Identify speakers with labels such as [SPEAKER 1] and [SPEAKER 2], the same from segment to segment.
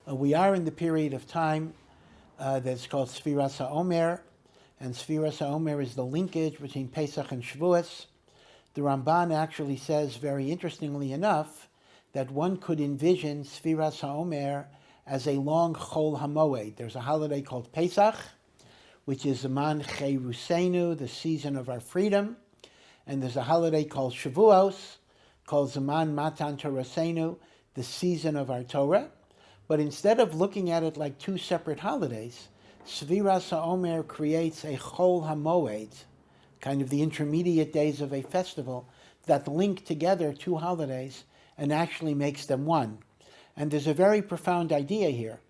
[SPEAKER 1] We are in the period of time that's called Sfiras HaOmer, and Sfiras HaOmer is the linkage between Pesach and Shavuot. The Ramban actually says, very interestingly enough, that one could envision Sfiras HaOmer as a long Chol HaMoed. There's a holiday called Pesach, which is Zaman Cherusenu, the season of our freedom, and there's a holiday called Shavuos, called Zaman Matan Torasenu, the season of our Torah. But instead of looking at it like two separate holidays, Sfiras HaOmer creates a Chol HaMoed, kind of the intermediate days of a festival, that link together two holidays and actually makes them one. And there's a very profound idea here,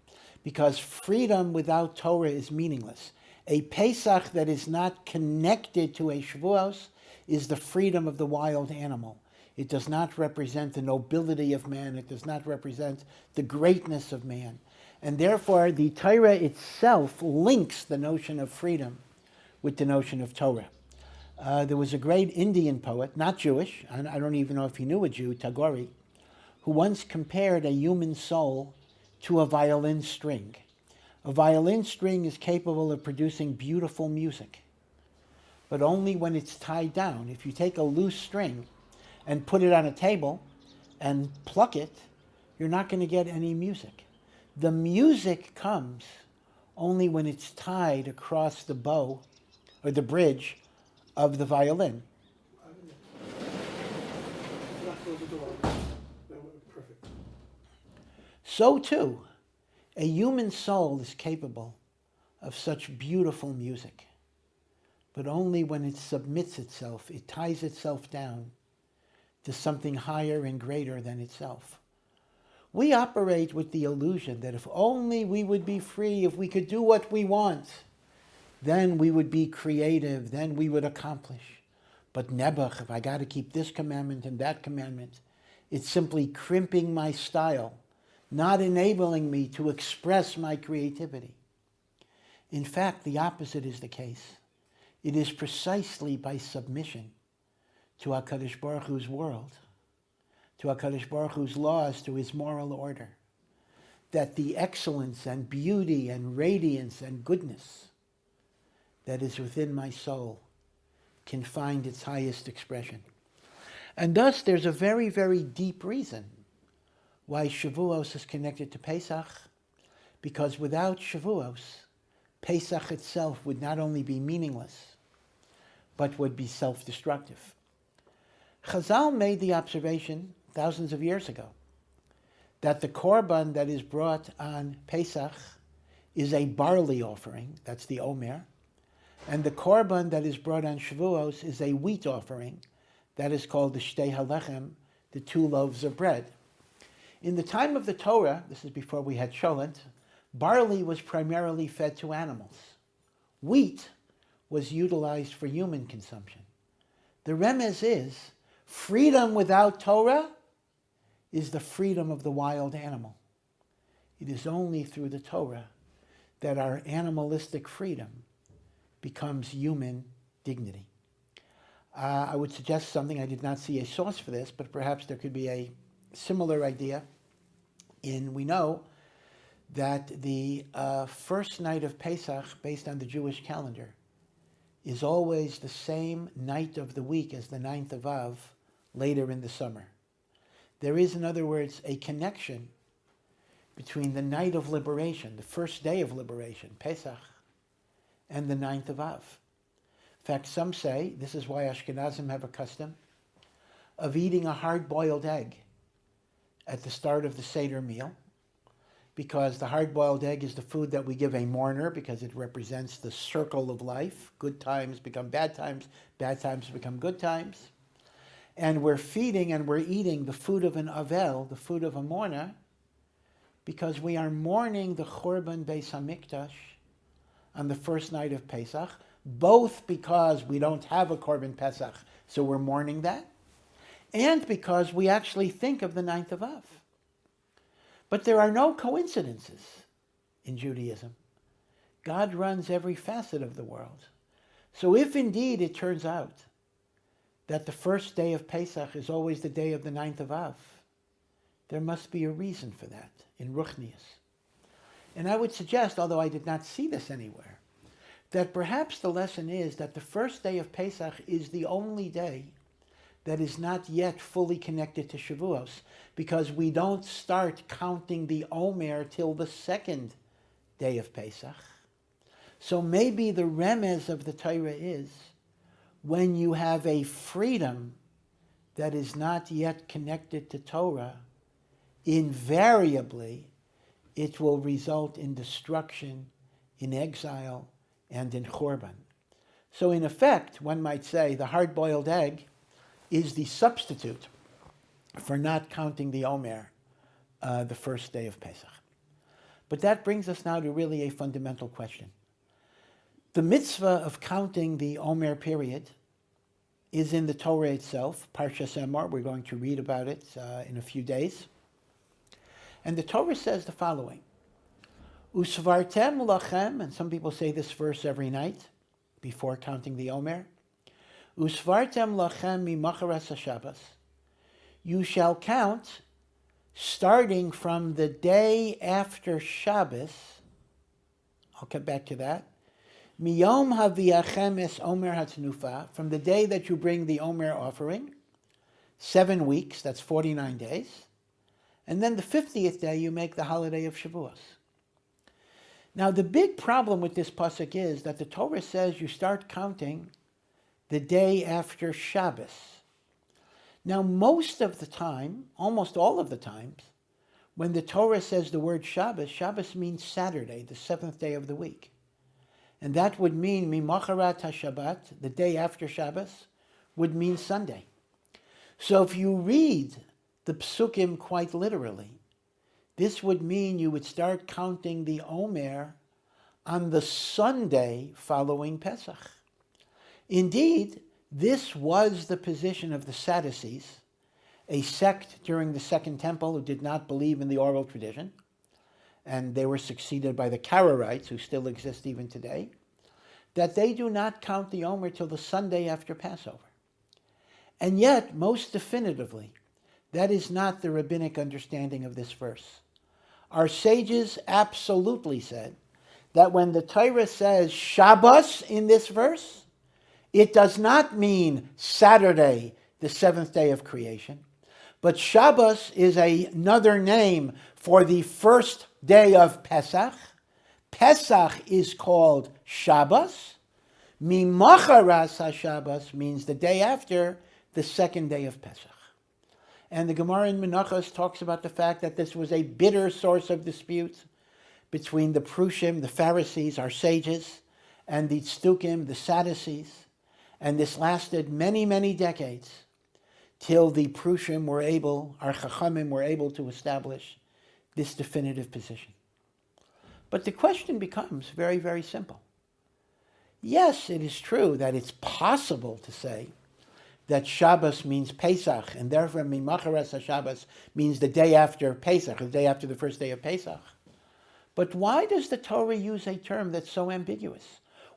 [SPEAKER 1] because freedom without Torah is meaningless. A Pesach that is not connected to a Shavuos is the freedom of the wild animal. It does not represent the nobility of man. It does not represent the greatness of man. And therefore, the Torah itself links the notion of freedom with the notion of Torah. There was a great Indian poet, not Jewish, I don't even know if he knew a Jew, Tagore, who once compared a human soul to a violin string. A violin string is capable of producing beautiful music, but only when it's tied down. If you take a loose string and put it on a table and pluck it, you're not going to get any music. The music comes only when it's tied across the bow or the bridge of the violin. So too, a human soul is capable of such beautiful music, but only when it submits itself, it ties itself down to something higher and greater than itself. We operate with the illusion that if only we would be free, if we could do what we want, then we would be creative, then we would accomplish. But nebuch, if I got to keep this commandment and that commandment, it's simply crimping my style, not enabling me to express my creativity. In fact, the opposite is the case. It is precisely by submission to HaKadosh Baruch Hu's world, to HaKadosh Baruch Hu's laws, to his moral order, that the excellence and beauty and radiance and goodness that is within my soul can find its highest expression. And thus there's a very, very deep reason why Shavuos is connected to Pesach, because without Shavuos, Pesach itself would not only be meaningless, but would be self-destructive. Chazal made the observation thousands of years ago that the korban that is brought on Pesach is a barley offering, that's the Omer, and the korban that is brought on Shavuos is a wheat offering, that is called the Shtei HaLechem, the two loaves of bread. In the time of the Torah, this is before we had Sholent, barley was primarily fed to animals. Wheat was utilized for human consumption. The remez is, freedom without Torah is the freedom of the wild animal. It is only through the Torah that our animalistic freedom becomes human dignity. I would suggest something. I did not see a source for this, but perhaps there could be a similar idea. We know that the first night of Pesach, based on the Jewish calendar, is always the same night of the week as the 9th of Av, later in the summer. There is, in other words, a connection between the night of liberation, the first day of liberation, Pesach, and the 9th of Av. In fact, some say, this is why Ashkenazim have a custom of eating a hard-boiled egg at the start of the Seder meal, because the hard-boiled egg is the food that we give a mourner because it represents the circle of life. Good times become bad times become good times. And we're feeding and we're eating the food of an Avel, the food of a mourner, because we are mourning the Churban Beis HaMikdash on the first night of Pesach, both because we don't have a Korban Pesach, so we're mourning that, and because we actually think of the 9th of Av. But there are no coincidences in Judaism. God runs every facet of the world. So if indeed it turns out that the first day of Pesach is always the day of the 9th of Av, there must be a reason for that in Ruchnius. And I would suggest, although I did not see this anywhere, that perhaps the lesson is that the first day of Pesach is the only day that is not yet fully connected to Shavuos, because we don't start counting the Omer till the second day of Pesach. So maybe the remez of the Torah is, when you have a freedom that is not yet connected to Torah, invariably it will result in destruction, in exile, and in Churban. So in effect, one might say the hard-boiled egg is the substitute for not counting the Omer the first day of Pesach. But that brings us now to really a fundamental question. The mitzvah of counting the Omer period is in the Torah itself, Parshas Emor. We're going to read about it in a few days. And the Torah says the following: Usvartem lachem, and some people say this verse every night before counting the Omer. Usvartem lachem mimacharas haShabbos. You shall count starting from the day after Shabbos. I'll come back to that. Miyom haviachem es Omer hatnufa, from the day that you bring the Omer offering, 7 weeks, that's 49 days. And then the 50th day you make the holiday of Shavuos. Now the big problem with this pasuk is that the Torah says you start counting the day after Shabbos. Now most of the time, almost all of the times, when the Torah says the word Shabbos, Shabbos means Saturday, the 7th day of the week. And that would mean Mimacharat HaShabbat, the day after Shabbos, would mean Sunday. So if you read the psukim quite literally, this would mean you would start counting the Omer on the Sunday following Pesach. Indeed, this was the position of the Sadducees, a sect during the Second Temple who did not believe in the oral tradition, and they were succeeded by the Karaites, who still exist even today, that they do not count the Omer till the Sunday after Passover. And yet, most definitively, that is not the rabbinic understanding of this verse. Our sages absolutely said that when the Torah says Shabbos in this verse, it does not mean Saturday, the 7th day of creation, but Shabbos is another name for the first day of Pesach. Pesach is called Shabbos. Mimacharas HaShabbos means the day after the second day of Pesach. And the Gemara in Menachos talks about the fact that this was a bitter source of dispute between the Prushim, the Pharisees, our sages, and the Tzdukim, the Sadducees. And this lasted many, many decades till the Prushim were able, our Chachamim were able to establish this definitive position. But the question becomes very, very simple. Yes, it is true that it's possible to say that Shabbos means Pesach, and therefore Mimacharas HaShabbos means the day after Pesach, the day after the first day of Pesach. But why does the Torah use a term that's so ambiguous?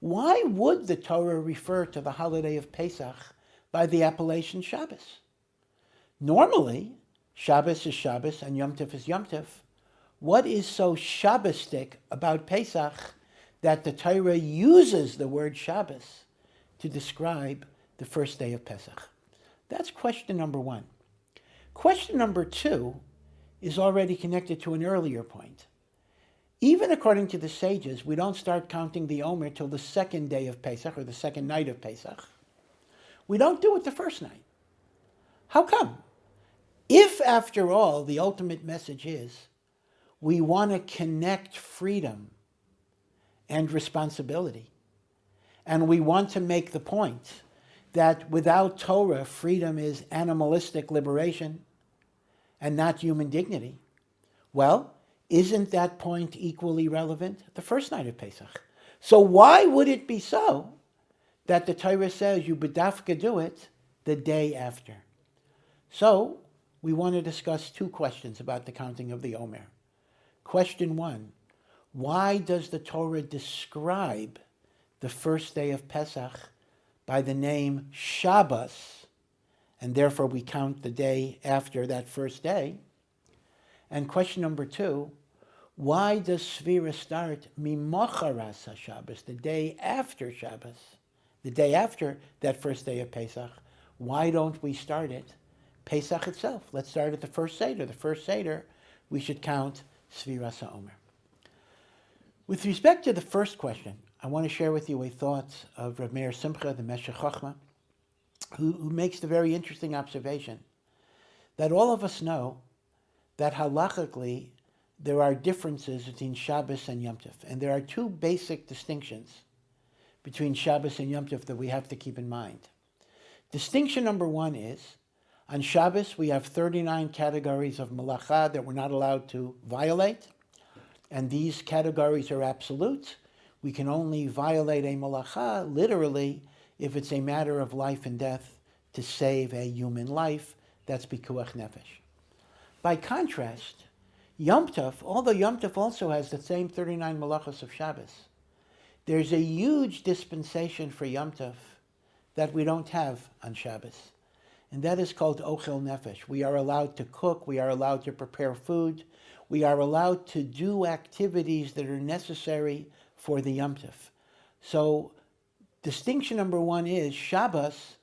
[SPEAKER 1] Why would the Torah refer to the holiday of Pesach by the appellation Shabbos? Normally, Shabbos is Shabbos and Yom Tov is Yom Tov. What is so Shabbostic about Pesach that the Torah uses the word Shabbos to describe the first day of Pesach? That's question number one. Question number two is already connected to an earlier point. Even according to the sages, we don't start counting the Omer till the second day of Pesach, or the second night of Pesach. We don't do it the first night. How come? If, after all, the ultimate message is we want to connect freedom and responsibility, and we want to make the point that without Torah, freedom is animalistic liberation and not human dignity, well, isn't that point equally relevant the first night of Pesach? So why would it be so that the Torah says you bedafka do it the day after? So we want to discuss two questions about the counting of the Omer. Question one, why does the Torah describe the first day of Pesach by the name Shabbos, and therefore we count the day after that first day? And question number two, Why does Sfira start Mimocharas HaShabbos, the day after Shabbos, the day after that first day of Pesach? Why don't we start it Pesach itself? Let's start at the first Seder. The first Seder, we should count Sfiras HaOmer. With respect to the first question, I want to share with you a thought of Rav Meir Simcha, the Meshech Chochmah, who makes the very interesting observation that all of us know that halachically there are differences between Shabbos and Yom Tov. And there are two basic distinctions between Shabbos and Yom Tov that we have to keep in mind. Distinction number one is, on Shabbos we have 39 categories of malacha that we're not allowed to violate. And these categories are absolute. We can only violate a malacha, literally, if it's a matter of life and death to save a human life. That's pikuach nefesh. By contrast, Yom Tov, although Yom Tov also has the same 39 malachos of Shabbos, there's a huge dispensation for Yom Tov that we don't have on Shabbos. And that is called ochel nefesh. We are allowed to cook, we are allowed to prepare food, we are allowed to do activities that are necessary for the Yom Tov. So distinction number one is Shabbos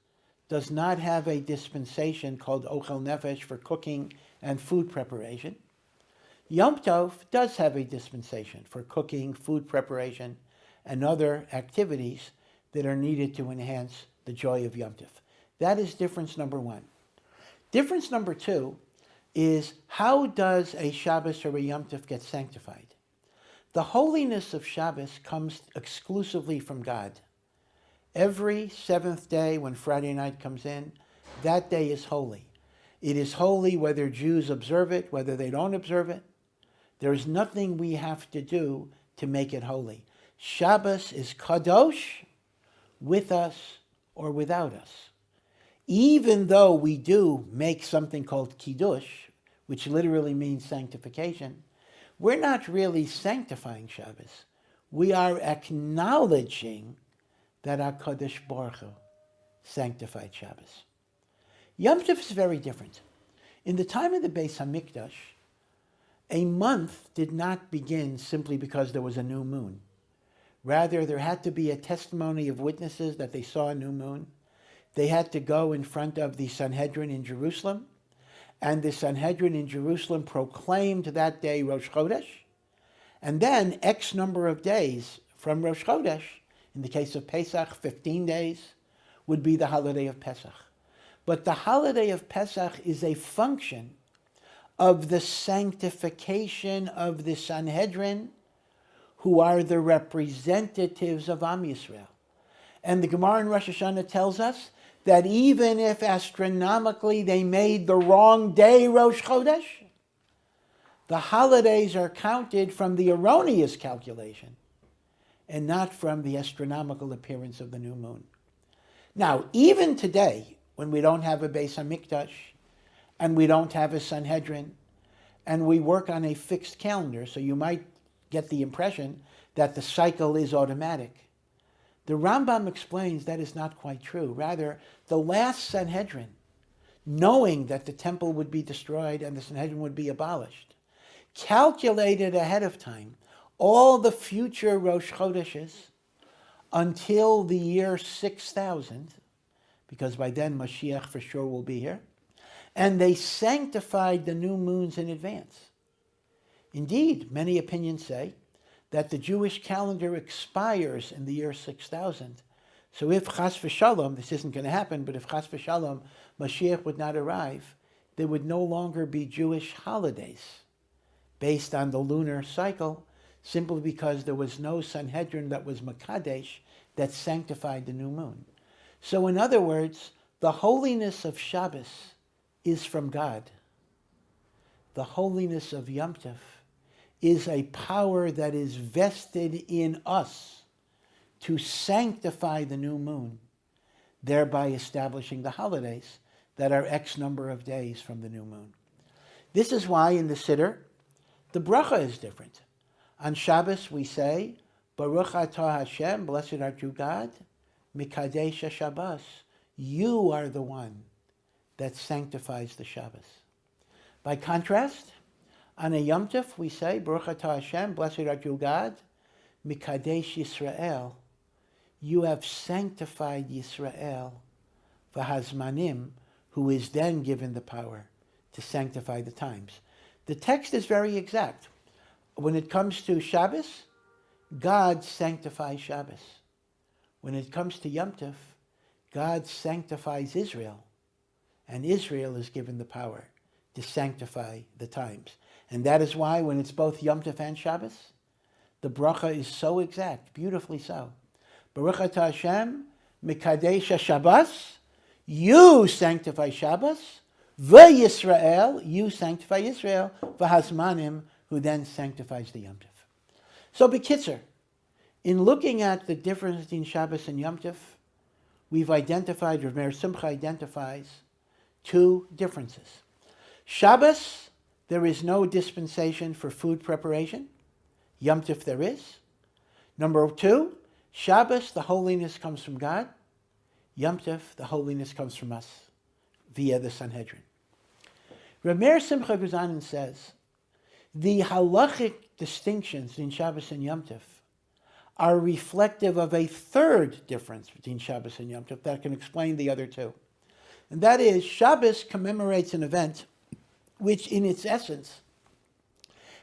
[SPEAKER 1] does not have a dispensation called ochel nefesh for cooking and food preparation. Yom Tov does have a dispensation for cooking, food preparation, and other activities that are needed to enhance the joy of Yom Tov. That is difference number one. Difference number two is, how does a Shabbos or a Yom Tov get sanctified? The holiness of Shabbos comes exclusively from God. Every seventh day when Friday night comes in, that day is holy. It is holy whether Jews observe it, whether they don't observe it. There is nothing we have to do to make it holy. Shabbos is kadosh, with us or without us. Even though we do make something called kiddush, which literally means sanctification, we're not really sanctifying Shabbos. We are acknowledging that HaKadosh Baruch Hu sanctified Shabbos. Yom Tov is very different. In the time of the Beis HaMikdash, a month did not begin simply because there was a new moon. Rather, there had to be a testimony of witnesses that they saw a new moon. They had to go in front of the Sanhedrin in Jerusalem, and the Sanhedrin in Jerusalem proclaimed that day Rosh Chodesh, and then X number of days from Rosh Chodesh, in the case of Pesach, 15 days, would be the holiday of Pesach. But the holiday of Pesach is a function of the sanctification of the Sanhedrin, who are the representatives of Am Yisrael. And the Gemara in Rosh Hashanah tells us that even if astronomically they made the wrong day Rosh Chodesh, the holidays are counted from the erroneous calculation and not from the astronomical appearance of the new moon. Now, even today, when we don't have a Beis HaMikdash, and we don't have a Sanhedrin, and we work on a fixed calendar, so you might get the impression that the cycle is automatic. The Rambam explains that is not quite true. Rather, the last Sanhedrin, knowing that the temple would be destroyed and the Sanhedrin would be abolished, calculated ahead of time all the future Rosh Chodeshes until the year 6000, because by then Mashiach for sure will be here, and they sanctified the new moons in advance. Indeed, many opinions say that the Jewish calendar expires in the year 6000. So if chas v'shalom, this isn't going to happen, but if chas v'shalom, Mashiach would not arrive, there would no longer be Jewish holidays based on the lunar cycle, simply because there was no Sanhedrin that was Makadesh that sanctified the new moon. So in other words, the holiness of Shabbos is from God. The holiness of Yom Tov is a power that is vested in us to sanctify the new moon, thereby establishing the holidays that are X number of days from the new moon. This is why in the Siddur, the bracha is different. On Shabbos we say, Baruch atah Hashem, blessed art you God, Mikadesh HaShabbos. You are the one that sanctifies the Shabbos. By contrast, On a Yom Tov, we say, Baruch atah Hashem, blessed art you God, Mikadesh Yisrael. You have sanctified Yisrael, v'hazmanim, who is then given the power to sanctify the times. The text is very exact. When it comes to Shabbos, God sanctifies Shabbos. When it comes to Yom Tov, God sanctifies Israel, and Israel is given the power to sanctify the times. And that is why when it's both Yom Tov and Shabbos, the bracha is so exact, beautifully so. Baruch atah Hashem, Mikadesh Shabbos, you sanctify Shabbos, v'Yisrael, you sanctify Israel, v'hazmanim, who then sanctifies the Yom Tov. So, b'kitzur, in looking at the difference between Shabbos and Yom Tov, we've identified, Rav Meir Simcha identifies, two differences. Shabbos, there is no dispensation for food preparation. Yom Tov there is. Number two, Shabbos, the holiness comes from God. Yom Tov, the holiness comes from us via the Sanhedrin. Rav Meir Simcha goes on and says, the halachic distinctions in Shabbos and Yom Tov are reflective of a third difference between Shabbos and Yom Tov that can explain the other two. And that is, Shabbos commemorates an event which in its essence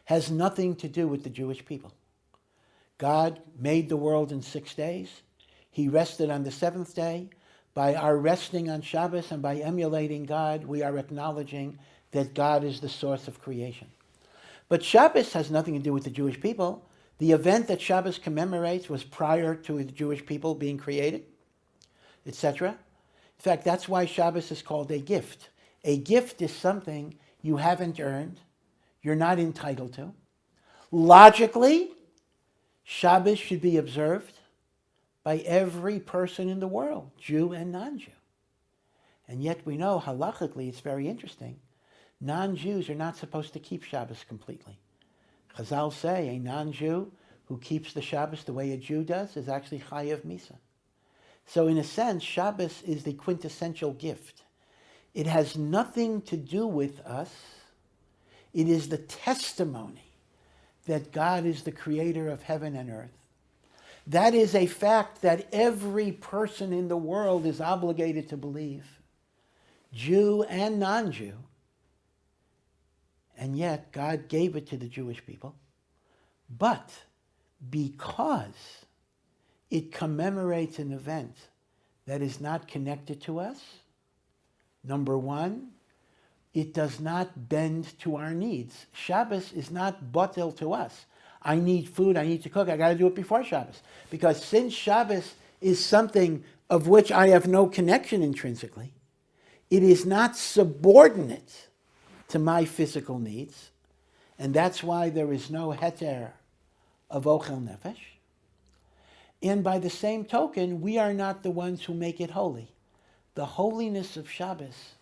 [SPEAKER 1] has nothing to do with the Jewish people. God made the world in 6 days. He rested on the seventh day. By our resting on Shabbos and by emulating God, we are acknowledging that God is the source of creation. But Shabbos has nothing to do with the Jewish people. The event that Shabbos commemorates was prior to the Jewish people being created, etc. In fact, that's why Shabbos is called a gift. A gift is something you haven't earned, you're not entitled to. Logically, Shabbos should be observed by every person in the world, Jew and non-Jew. And yet we know, halachically, it's very interesting. Non-Jews are not supposed to keep Shabbos completely. Chazal say a non-Jew who keeps the Shabbos the way a Jew does is actually chayav misa. So in a sense, Shabbos is the quintessential gift. It has nothing to do with us. It is the testimony that God is the creator of heaven and earth. That is a fact that every person in the world is obligated to believe, Jew and non-Jew. And yet God gave it to the Jewish people. But because it commemorates an event that is not connected to us, number one, it does not bend to our needs. Shabbos is not batel to us. I need food, I need to cook, I got to do it before Shabbos. Because since Shabbos is something of which I have no connection intrinsically, it is not subordinate to my physical needs. And that's why there is no heter of ochel nefesh. And by the same token, we are not the ones who make it holy. The holiness of Shabbos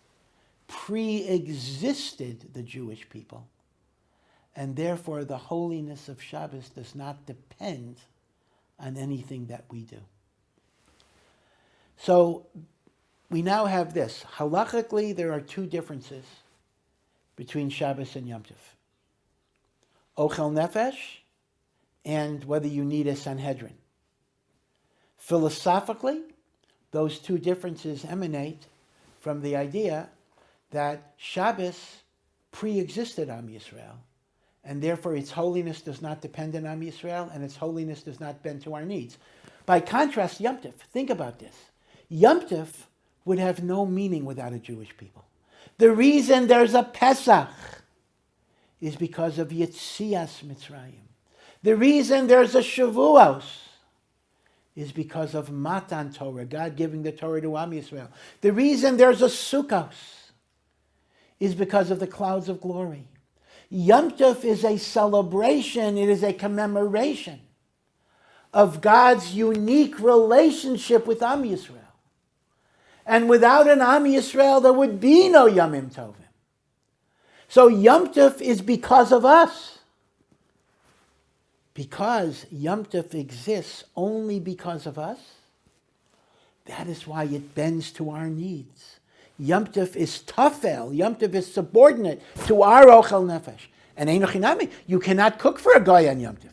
[SPEAKER 1] pre-existed the Jewish people. And therefore, the holiness of Shabbos does not depend on anything that we do. So, we now have this. Halachically, there are two differences between Shabbos and Yom Tov. Ochel nefesh and whether you need a Sanhedrin. Philosophically, those two differences emanate from the idea that Shabbos pre-existed Am Yisrael, and therefore its holiness does not depend on Am Yisrael, and its holiness does not bend to our needs. By contrast, Yom Tov, think about this. Yom Tov would have no meaning without a Jewish people. The reason there's a Pesach is because of Yetzias Mitzrayim. The reason there's a Shavuot is because of Matan Torah, God giving the Torah to Am Yisrael. The reason there's a Sukkot is because of the clouds of glory. Yom Tov is a celebration, it is a commemoration of God's unique relationship with Am Yisrael. And without an Am Yisrael, there would be no Yomim Tovim. So Yom Tov is because of us. Because Yom Tov exists only because of us, that is why it bends to our needs. Yom Tov is tafel. Yom Tov is subordinate to our ochel nefesh. And Einochinami, you cannot cook for a Goy on Yom Tov.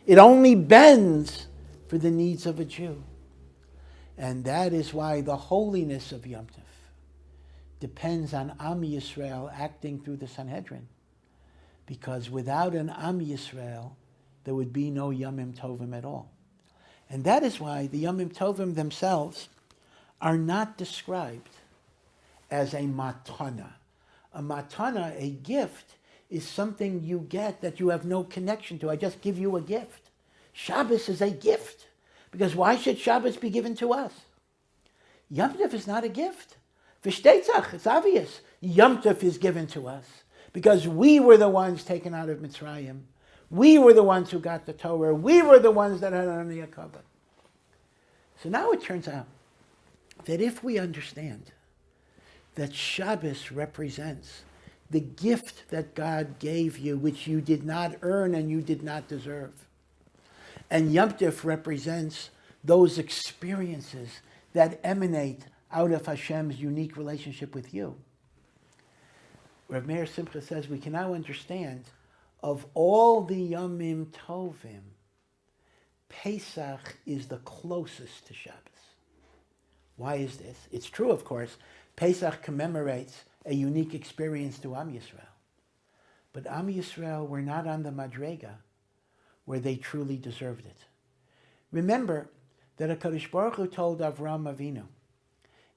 [SPEAKER 1] It only bends for the needs of a Jew. And that is why the holiness of Yom Tov depends on Am Yisrael acting through the Sanhedrin. Because without an Am Yisrael, there would be no Yomim Tovim at all. And that is why the Yomim Tovim themselves are not described as a matana. A matana, a gift, is something you get that you have no connection to. I just give you a gift. Shabbos is a gift. Because why should Shabbos be given to us? Yom Tov is not a gift. Pesach, it's obvious. Yom Tov is given to us because we were the ones taken out of Mitzrayim. We were the ones who got the Torah. We were the ones that had on the Akava. So now it turns out that if we understand that Shabbos represents the gift that God gave you, which you did not earn and you did not deserve, and Yom Tov represents those experiences that emanate out of Hashem's unique relationship with you. Rav Meir Simcha says we can now understand of all the Yomim Tovim, Pesach is the closest to Shabbos. Why is this? It's true, of course. Pesach commemorates a unique experience to Am Yisrael. But Am Yisrael were not on the Madrega where they truly deserved it. Remember that HaKadosh Baruch Hu told Avram Avinu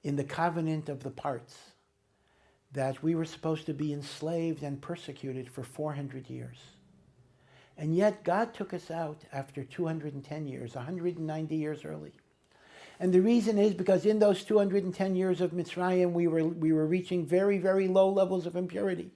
[SPEAKER 1] in the covenant of the parts that we were supposed to be enslaved and persecuted for 400 years. And yet God took us out after 210 years, 190 years early. And the reason is because in those 210 years of Mitzrayim, we were reaching very, very low levels of impurity.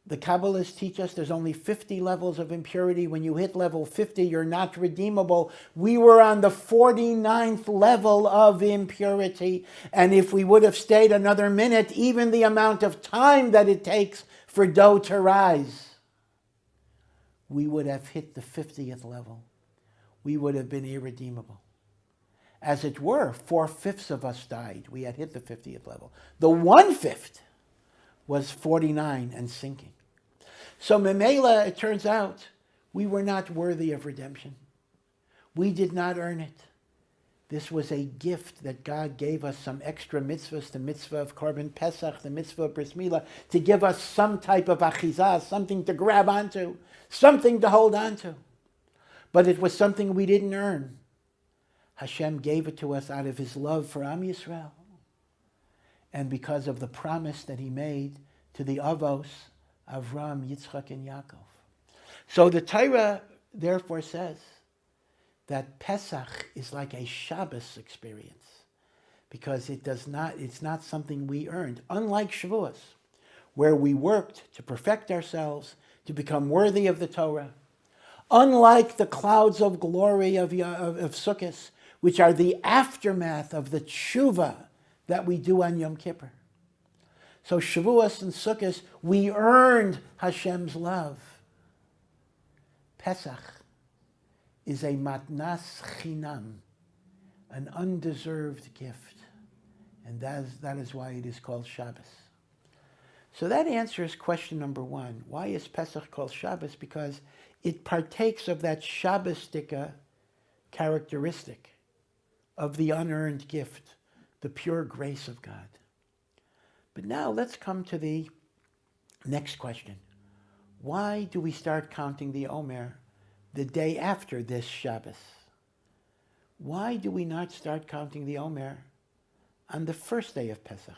[SPEAKER 1] The Kabbalists teach us there's only 50 levels of impurity. When you hit level 50, you're not redeemable. We were on the 49th level of impurity. And if we would have stayed another minute, even the amount of time that it takes for dough to rise, we would have hit the 50th level. We would have been irredeemable. As it were, 4/5 of us died. We had hit the 50th level. The 1/5 was 49 and sinking. So Memela, it turns out, we were not worthy of redemption. We did not earn it. This was a gift that God gave us, some extra mitzvahs, the mitzvah of Korban Pesach, the mitzvah of Bris Milah, to give us some type of achizah, something to grab onto, something to hold onto. But it was something we didn't earn. Hashem gave it to us out of his love for Am Yisrael and because of the promise that he made to the Avos, Avram, Yitzchak, and Yaakov. So the Torah therefore says that Pesach is like a Shabbos experience because it's not something we earned. Unlike Shavuot, where we worked to perfect ourselves, to become worthy of the Torah. Unlike the clouds of glory of Sukkot, which are the aftermath of the tshuva that we do on Yom Kippur. So Shavuos and Sukkot, we earned Hashem's love. Pesach is a matnas chinam, an undeserved gift. And that is why it is called Shabbos. So that answers question number one. Why is Pesach called Shabbos? Because it partakes of that Shabbostika characteristic of the unearned gift, the pure grace of God. But now let's come to the next question. Why do we start counting the Omer the day after this Shabbos? Why do we not start counting the Omer on the first day of Pesach,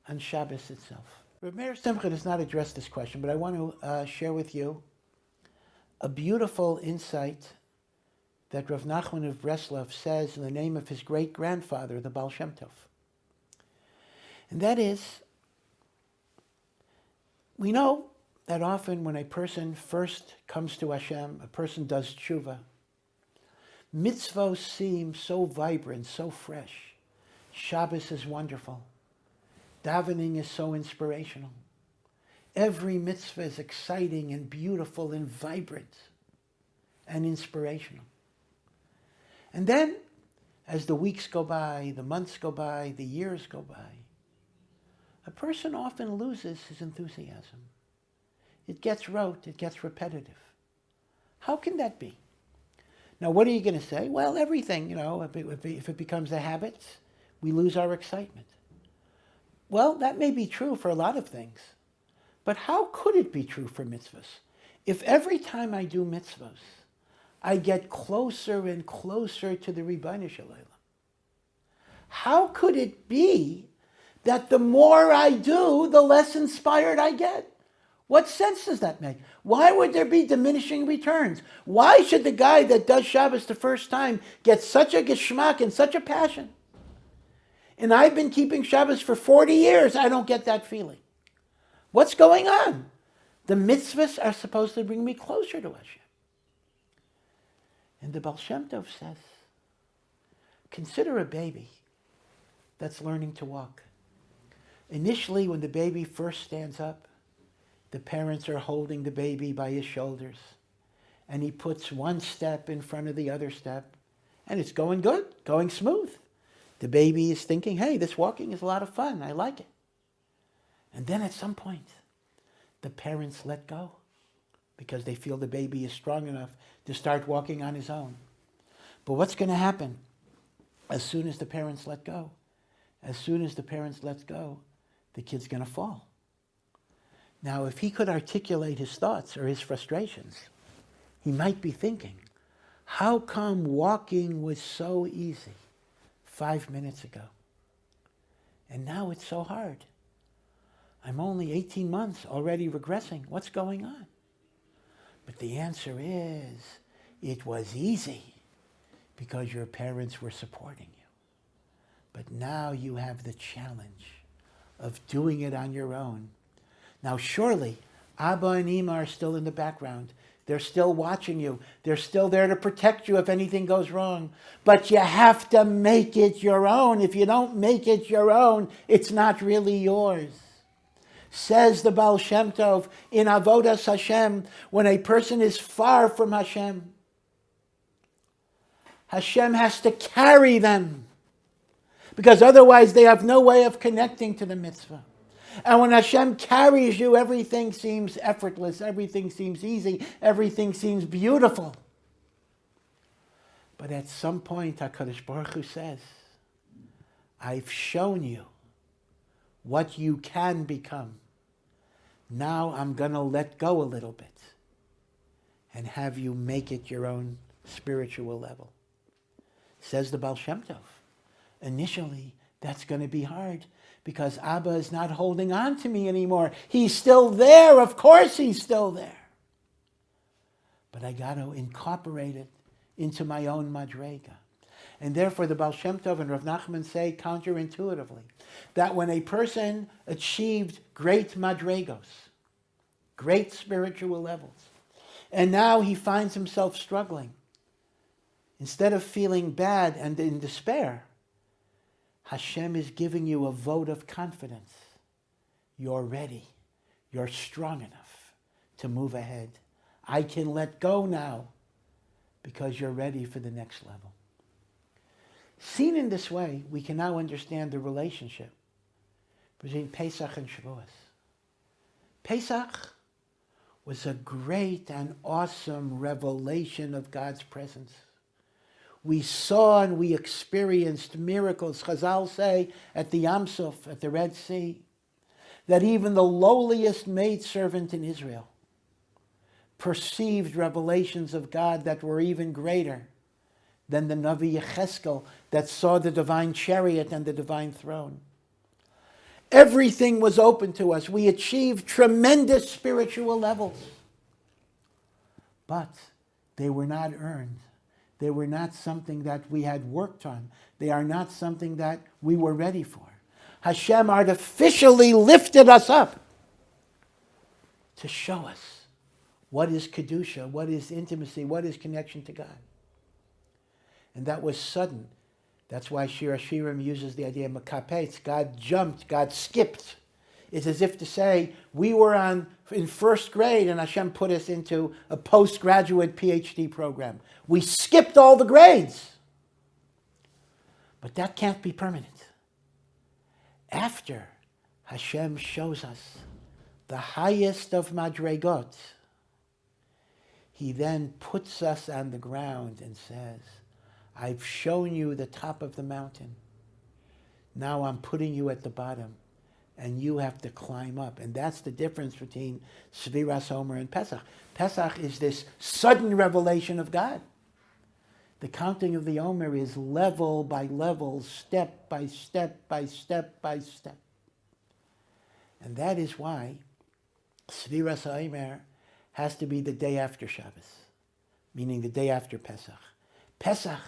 [SPEAKER 1] on Shabbos itself? Rabbi Meir Simcha does not address this question, but I want to share with you a beautiful insight that Rav Nachman of Breslov says in the name of his great-grandfather, the Baal Shem Tov. And that is, we know that often when a person first comes to Hashem, a person does tshuva, mitzvos seem so vibrant, so fresh. Shabbos is wonderful. Davening is so inspirational. Every mitzvah is exciting and beautiful and vibrant and inspirational. And then, as the weeks go by, the months go by, the years go by, a person often loses his enthusiasm. it gets rote, it gets repetitive. How can that be? Now, what are you going to say? Well, everything, if it becomes a habit, we lose our excitement. Well, that may be true for a lot of things. But how could it be true for mitzvahs? If every time I do mitzvahs, I get closer and closer to the Ribono Shel Olam, how could it be that the more I do, the less inspired I get? What sense does that make? Why would there be diminishing returns? Why should the guy that does Shabbos the first time get such a geschmack and such a passion? And I've been keeping Shabbos for 40 years. I don't get that feeling. What's going on? The mitzvahs are supposed to bring me closer to Hashem. And the Baal Shem Tov says, consider a baby that's learning to walk. Initially, when the baby first stands up, the parents are holding the baby by his shoulders, and he puts one step in front of the other step, and it's going good, going smooth. The baby is thinking, hey, this walking is a lot of fun, I like it. And then at some point, the parents let go because they feel the baby is strong enough to start walking on his own. But what's going to happen as soon as the parents let go? As soon as the parents let go, the kid's going to fall. Now, if he could articulate his thoughts or his frustrations, he might be thinking, how come walking was so easy 5 minutes ago? And now it's so hard. I'm only 18 months already regressing. What's going on? But the answer is, it was easy because your parents were supporting you. But now you have the challenge of doing it on your own. Now, surely, Abba and Ima are still in the background. They're still watching you. They're still there to protect you if anything goes wrong. But you have to make it your own. If you don't make it your own, it's not really yours. Says the Baal Shem Tov, in Avodas Hashem, when a person is far from Hashem, Hashem has to carry them, because otherwise they have no way of connecting to the mitzvah. And when Hashem carries you, everything seems effortless, everything seems easy, everything seems beautiful. But at some point, HaKadosh Baruch Hu says, I've shown you what you can become. Now I'm going to let go a little bit and have you make it your own spiritual level. Says the Baal Shem Tov. Initially, that's going to be hard because Abba is not holding on to me anymore. He's still there. Of course he's still there. But I got to incorporate it into my own madrega. And therefore the Baal Shem Tov and Rav Nachman say counterintuitively that when a person achieved great madregos, great spiritual levels, and now he finds himself struggling, instead of feeling bad and in despair, Hashem is giving you a vote of confidence. You're ready. You're strong enough to move ahead. I can let go now because you're ready for the next level. Seen in this way, we can now understand the relationship between Pesach and Shavuot. Pesach was a great and awesome revelation of God's presence. We saw and we experienced miracles. Chazal say at the Yam Suf, at the Red Sea, that even the lowliest maidservant in Israel perceived revelations of God that were even greater than the Navi Yecheskel that saw the divine chariot and the divine throne. Everything was open to us. We achieved tremendous spiritual levels. But they were not earned. They were not something that we had worked on. They are not something that we were ready for. Hashem artificially lifted us up to show us what is Kedusha, what is intimacy, what is connection to God. And that was sudden. That's why Shir HaShirim uses the idea of makapetz. God jumped, God skipped. It's as if to say, we were in first grade and Hashem put us into a postgraduate PhD program. We skipped all the grades. But that can't be permanent. After Hashem shows us the highest of madregot, he then puts us on the ground and says, I've shown you the top of the mountain. Now I'm putting you at the bottom, and you have to climb up. And that's the difference between Sviras Omer and Pesach. Pesach is this sudden revelation of God. The counting of the Omer is level by level, step by step by step by step. And that is why Sviras Omer has to be the day after Shabbos, meaning the day after Pesach. Pesach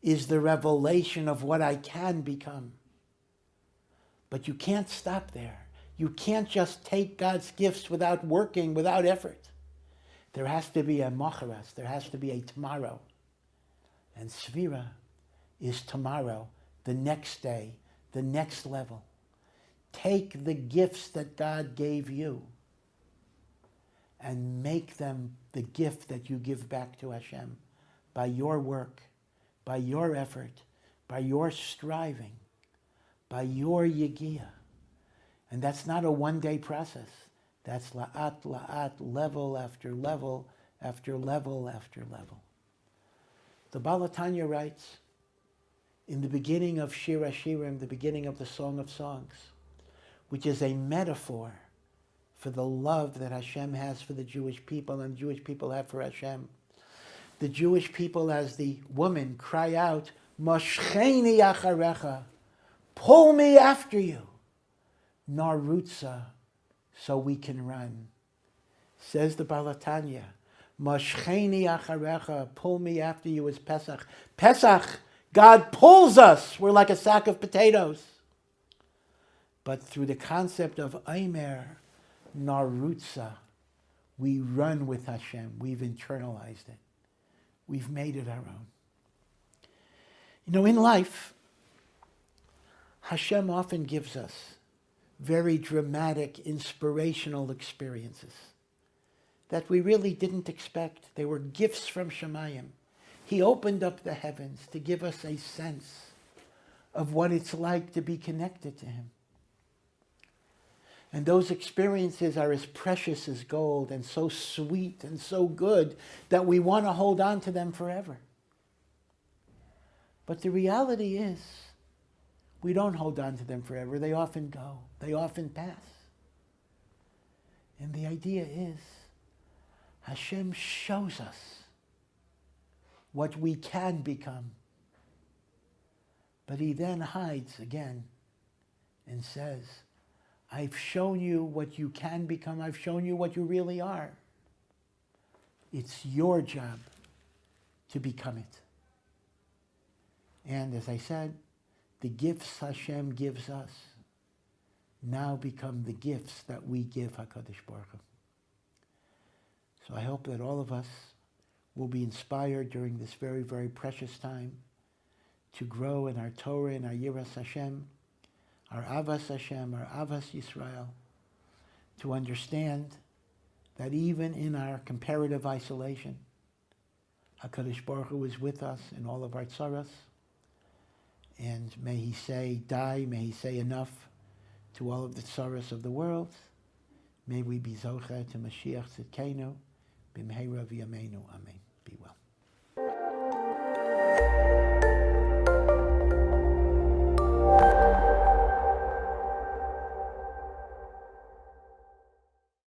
[SPEAKER 1] is the revelation of what I can become. But you can't stop there. You can't just take God's gifts without working, without effort. There has to be a macharas, there has to be a tomorrow. And Svira is tomorrow, the next day, the next level. Take the gifts that God gave you and make them the gift that you give back to Hashem by your work, by your effort, by your striving, by your yigiyah. And that's not a one-day process. That's la'at, level after level after level after level. The Baal HaTanya writes, in the beginning of Shir HaShirim, the beginning of the Song of Songs, which is a metaphor for the love that Hashem has for the Jewish people and the Jewish people have for Hashem. The Jewish people, as the woman, cry out, Moshcheni acharecha, pull me after you, narutza, so we can run. Says the Baal HaTanya, Moshcheni acharecha, pull me after you is Pesach. Pesach, God pulls us. We're like a sack of potatoes. But through the concept of Aimer, narutza, we run with Hashem. We've internalized it. We've made it our own. You know, in life, Hashem often gives us very dramatic, inspirational experiences that we really didn't expect. They were gifts from Shemayim. He opened up the heavens to give us a sense of what it's like to be connected to Him. And those experiences are as precious as gold and so sweet and so good that we want to hold on to them forever. But the reality is, we don't hold on to them forever. They often go. They often pass. And the idea is, Hashem shows us what we can become. But He then hides again and says, I've shown you what you can become. I've shown you what you really are. It's your job to become it. And as I said, the gifts Hashem gives us now become the gifts that we give HaKadosh Baruch Hu. So I hope that all of us will be inspired during this very, very precious time to grow in our Torah and our Yiras Hashem, our Avas Hashem, our Avas Yisrael, to understand that even in our comparative isolation, HaKadosh Baruch Hu is with us in all of our tzaras, and may He say, die, may He say enough to all of the tzaras of the world. May we be zocheh to Mashiach Tzidkenu, b'mheira v'yameinu, amen.